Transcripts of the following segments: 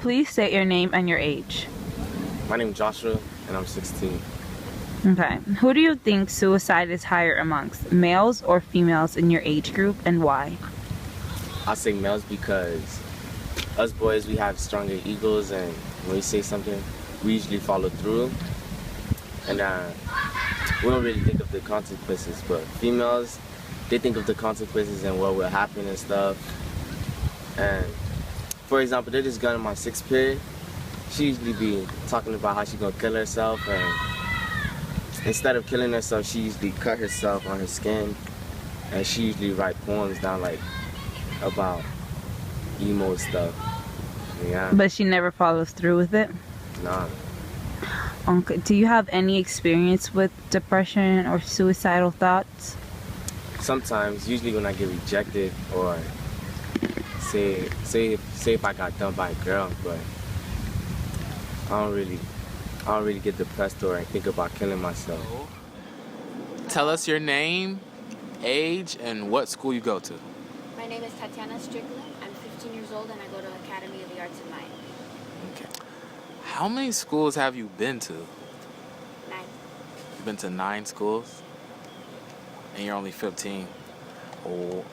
Please state your name and your age. My name is Joshua, and I'm 16. Okay. Who do you think suicide is higher amongst, males or females in your age group, and why? I say males because us boys, we have stronger egos, and when we say something, we usually follow through. And we don't really think of the consequences, but females, they think of the consequences and what will happen and stuff. And for example, there's this girl in my 6th period. She usually be talking about how she gonna kill herself, and instead of killing herself, she usually cut herself on her skin, and she usually write poems down like about emo stuff. Yeah. But she never follows through with it? Nah. Okay. Do you have any experience with depression or suicidal thoughts? Sometimes, usually when I get rejected, or say if I got dumped by a girl, but I don't really get depressed or think about killing myself. Tell us your name, age, and what school you go to. My name is Tatiana Strickland. I'm 15 years old and I go to Academy of the Arts in Maine. Okay. How many schools have you been to? 9. You've been to 9 schools? And you're only 15.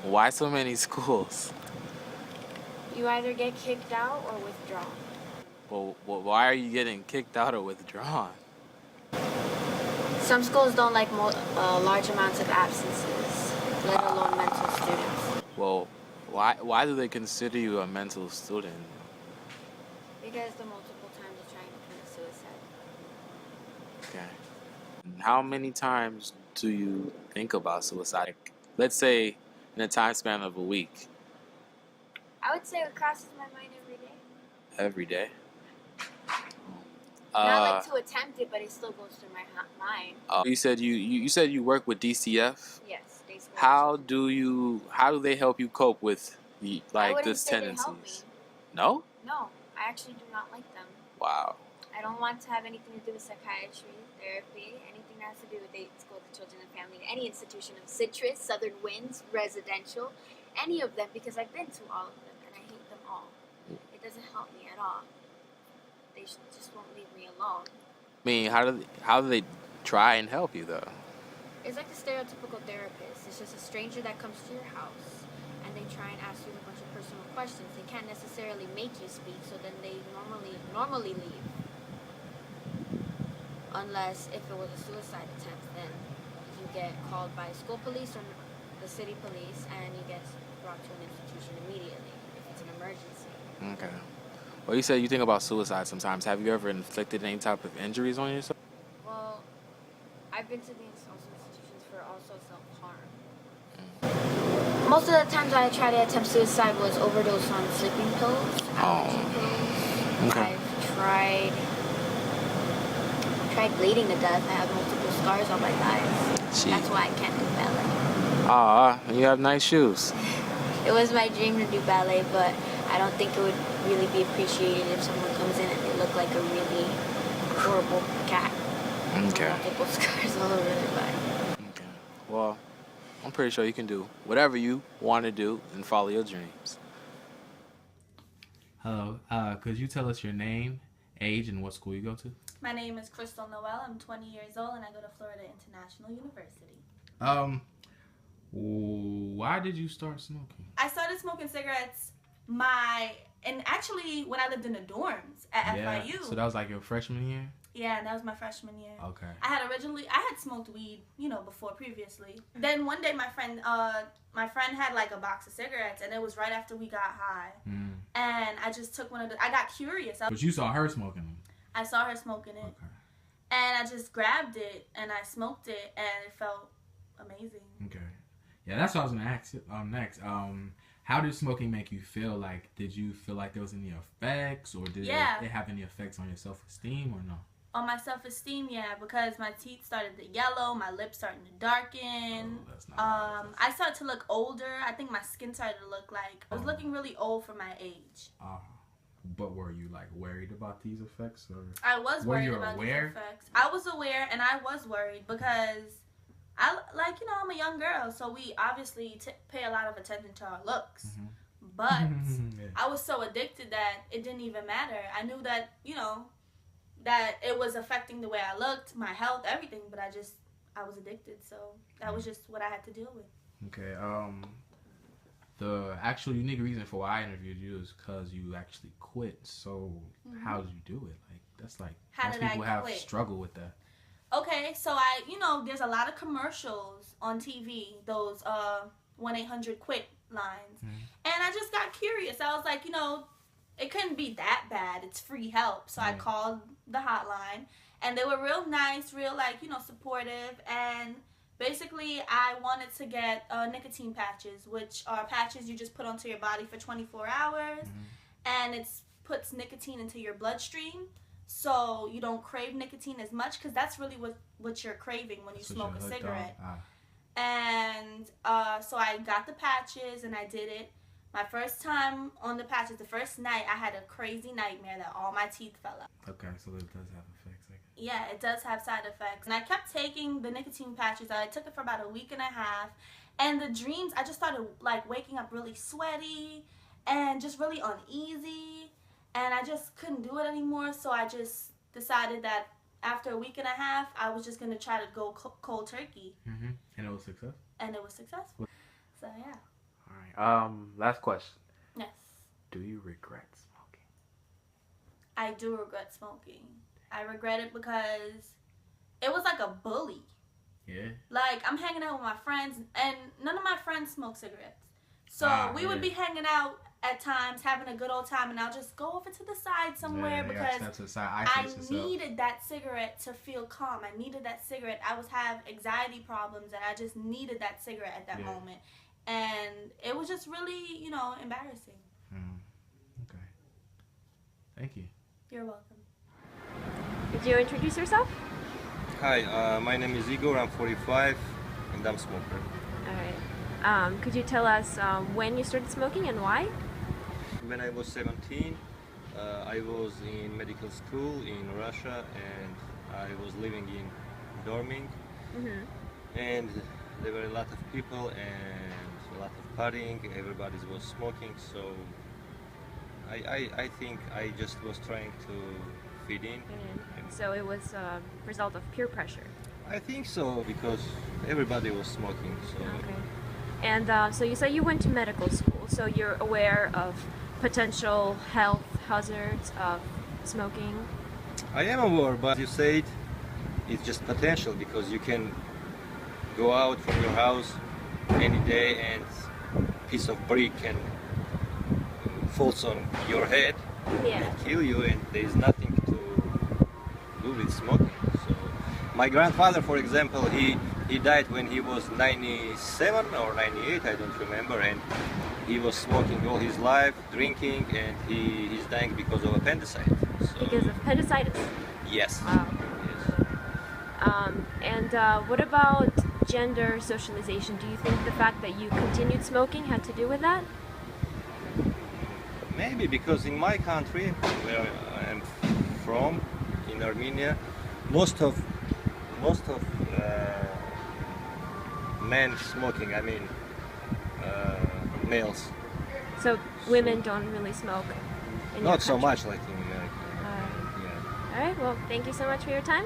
Why so many schools? You either get kicked out or withdrawn. Well, why are you getting kicked out or withdrawn? Some schools don't like large amounts of absences, let alone mental students. Well, why do they consider you a mental student? Because the multiple times of trying to commit suicide. Okay. How many times do you think about suicide? Let's say in a time span of a week. I would say it crosses my mind every day. Every day? Not like to attempt it, but it still goes through my mind. You said you work with DCF? Yes, they support How children. do they help you cope with I like wouldn't this say they help me. tendencies? No? No, I actually do not like them. Wow. I don't want to have anything to do with psychiatry, therapy, anything that has to do with school, the children and family, any institution of Citrus, Southern Winds, residential, any of them, because I've been to all of them and I hate them all. It doesn't help me at all. They just won't leave me alone. I mean, how do they try and help you though? It's like the stereotypical therapist. It's just a stranger that comes to your house and they try and ask you a bunch of personal questions. They can't necessarily make you speak, so then they normally leave. Unless if it was a suicide attempt, then you get called by school police or the city police and you get brought to an institution immediately if it's an emergency. Okay. Well, you said you think about suicide sometimes. Have you ever inflicted any type of injuries on yourself? Well, I've been to the institutions for also self-harm. Most of the times I tried to attempt suicide was overdose on sleeping pills, allergy pills. Okay. I've tried bleeding to death. I have multiple scars on my thighs. Gee. That's why I can't do ballet. You have nice shoes. It was my dream to do ballet, but I don't think it would really be appreciated if someone comes in and they look like a really horrible cat. Okay. Multiple scars all over their body. Okay. Well, I'm pretty sure you can do whatever you want to do and follow your dreams. Hello. Could you tell us your name, age, and what school you go to? My name is Crystal Noel. I'm 20 years old and I go to Florida International University. Why did you start smoking? I started smoking cigarettes actually when I lived in the dorms at FIU. So that was like your freshman year? Yeah, that was my freshman year. Okay. I had smoked weed, before previously. Then one day my friend had like a box of cigarettes and it was right after we got high. And I just took one of I got curious. But you saw her smoking them? I saw her smoking it. Okay. And I just grabbed it and I smoked it and it felt amazing. Okay. Yeah, that's what I was going to ask next. How did smoking make you feel? Like, did you feel like there was any effects, or did it have any effects on your self-esteem, or no? On my self-esteem, yeah, because my teeth started to yellow, my lips started to darken. Oh, that's not I started to look older. I think my skin started to look like I was looking really old for my age. But were you like worried about these effects, or I was were worried you about aware? these effects. I was aware, and I was worried because I'm a young girl, so we obviously pay a lot of attention to our looks. But Yeah. I was so addicted that it didn't even matter. I knew that, that it was affecting the way I looked, my health, everything, but I was addicted, so that was just what I had to deal with. Okay, the actual unique reason for why I interviewed you is because you actually quit. So how did you do it? Like, that's like, most people have struggle with that. Okay, so there's a lot of commercials on TV, those 1-800-QUIT lines. And I just got curious. I was like, it couldn't be that bad. It's free help. So I called the hotline, and they were real nice, real, supportive. And basically, I wanted to get nicotine patches, which are patches you just put onto your body for 24 hours. And it puts nicotine into your bloodstream, so you don't crave nicotine as much, because that's really what you're craving when you smoke a cigarette. And so I got the patches, and I did it. My first time on the patches, the first night, I had a crazy nightmare that all my teeth fell out. Okay, so it does have effects. Yeah, it does have side effects. And I kept taking the nicotine patches. I took it for about a week and a half. And the dreams, I just started waking up really sweaty and just really uneasy. And I just couldn't do it anymore. So I just decided that after a week and a half, I was just going to try to go cold turkey. And it was successful? And it was successful. So, yeah. All right. Last question. Yes. Do you regret smoking? I do regret smoking. I regret it because it was like a bully. Yeah? Like, I'm hanging out with my friends, and none of my friends smoke cigarettes. So we would be hanging out at times, having a good old time, and I'll just go over to the side somewhere because I needed that cigarette to feel calm. I needed that cigarette. I was having anxiety problems, and I just needed that cigarette at that moment. And it was just really, embarrassing. Okay. Thank you. You're welcome. Could you introduce yourself? Hi, my name is Igor, I'm 45, and I'm a smoker. All right. Could you tell us when you started smoking and why? When I was 17, I was in medical school in Russia, and I was living in dorming. And there were a lot of people and a lot of partying, everybody was smoking, so I think I just was trying to fit in. So it was a result of peer pressure? I think so, because everybody was smoking. So. Okay. And so you say you went to medical school, so you're aware of potential health hazards of smoking? I am aware, but you said it's just potential, because you can go out from your house any day and a piece of brick can falls on your head and kill you, and there is nothing to do with smoking. So my grandfather, for example, he died when he was 97 or 98, I don't remember, and he was smoking all his life, drinking, and he's dying because of appendicitis. So, because of appendicitis? Yes. Wow. Yes. And what about gender socialization? Do you think the fact that you continued smoking had to do with that? Maybe, because in my country, where I am from, in Armenia, most of men smoking, I mean males. So women don't really smoke in Not your so country? much like in America. All right, well, thank you so much for your time.